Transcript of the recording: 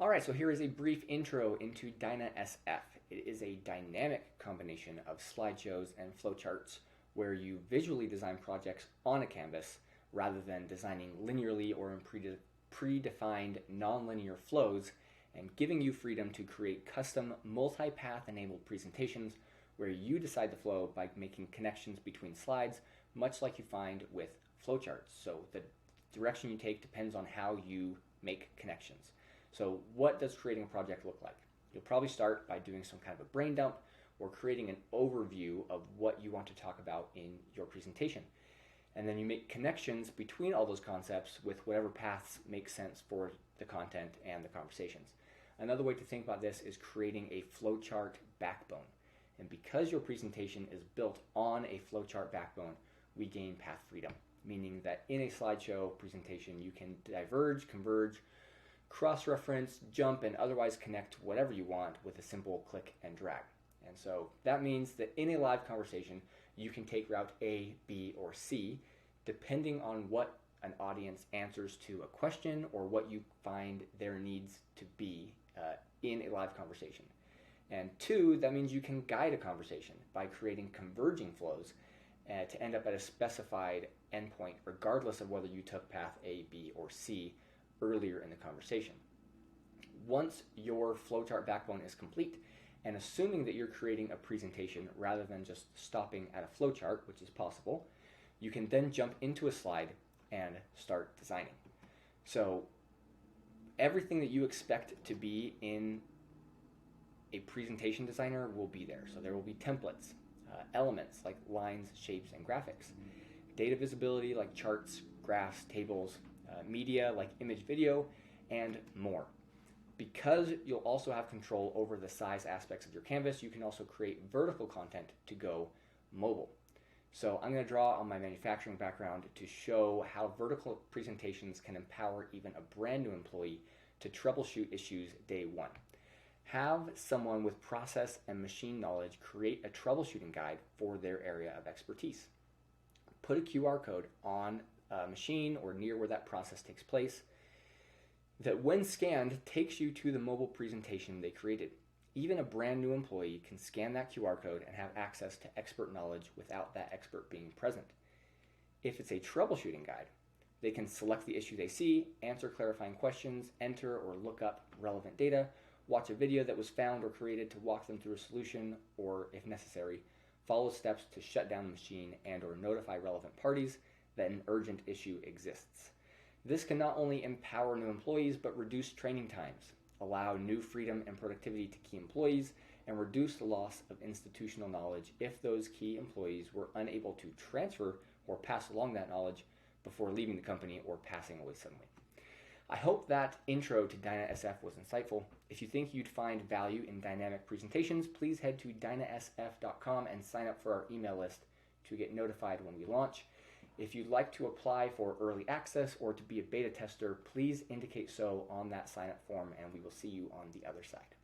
Alright, so here is a brief intro into Dyna SF. It is a dynamic combination of slideshows and flowcharts where you visually design projects on a canvas rather than designing linearly or in predefined nonlinear flows, and giving you freedom to create custom multi-path enabled presentations where you decide the flow by making connections between slides, much like you find with flowcharts. So the direction you take depends on how you make connections. So what does creating a project look like? You'll probably start by doing some kind of a brain dump or creating an overview of what you want to talk about in your presentation. And then you make connections between all those concepts with whatever paths make sense for the content and the conversations. Another way to think about this is creating a flowchart backbone. And because your presentation is built on a flowchart backbone, we gain path freedom, meaning that in a slideshow presentation, you can diverge, converge, cross-reference, jump, and otherwise connect whatever you want with a simple click and drag. And so that means that in a live conversation, you can take route A, B, or C, depending on what an audience answers to a question or what you find their needs to be in a live conversation. And two, that means you can guide a conversation by creating converging flows to end up at a specified endpoint, regardless of whether you took path A, B, or C earlier in the conversation. Once your flowchart backbone is complete, and assuming that you're creating a presentation rather than just stopping at a flowchart, which is possible, you can then jump into a slide and start designing. So everything that you expect to be in a presentation designer will be there. So there will be templates, elements like lines, shapes, and graphics, data visibility like charts, graphs, tables, media like image, video, and more. Because you'll also have control over the size aspects of your canvas, you can also create vertical content to go mobile. So I'm going to draw on my manufacturing background to show how vertical presentations can empower even a brand new employee to troubleshoot issues day one. Have someone with process and machine knowledge create a troubleshooting guide for their area of expertise. Put a QR code on a machine or near where that process takes place that when scanned takes you to the mobile presentation they created. Even a brand new employee can scan that QR code and have access to expert knowledge without that expert being present. If it's a troubleshooting guide, they can select the issue they see, answer clarifying questions, enter or look up relevant data, watch a video that was found or created to walk them through a solution, or if necessary, follow steps to shut down the machine and or notify relevant parties that an urgent issue exists. This can not only empower new employees, but reduce training times, allow new freedom and productivity to key employees, and reduce the loss of institutional knowledge if those key employees were unable to transfer or pass along that knowledge before leaving the company or passing away suddenly. I hope that intro to Dyna SF was insightful. If you think you'd find value in dynamic presentations, please head to dynasf.com and sign up for our email list to get notified when we launch. If you'd like to apply for early access or to be a beta tester, please indicate so on that sign-up form, and we will see you on the other side.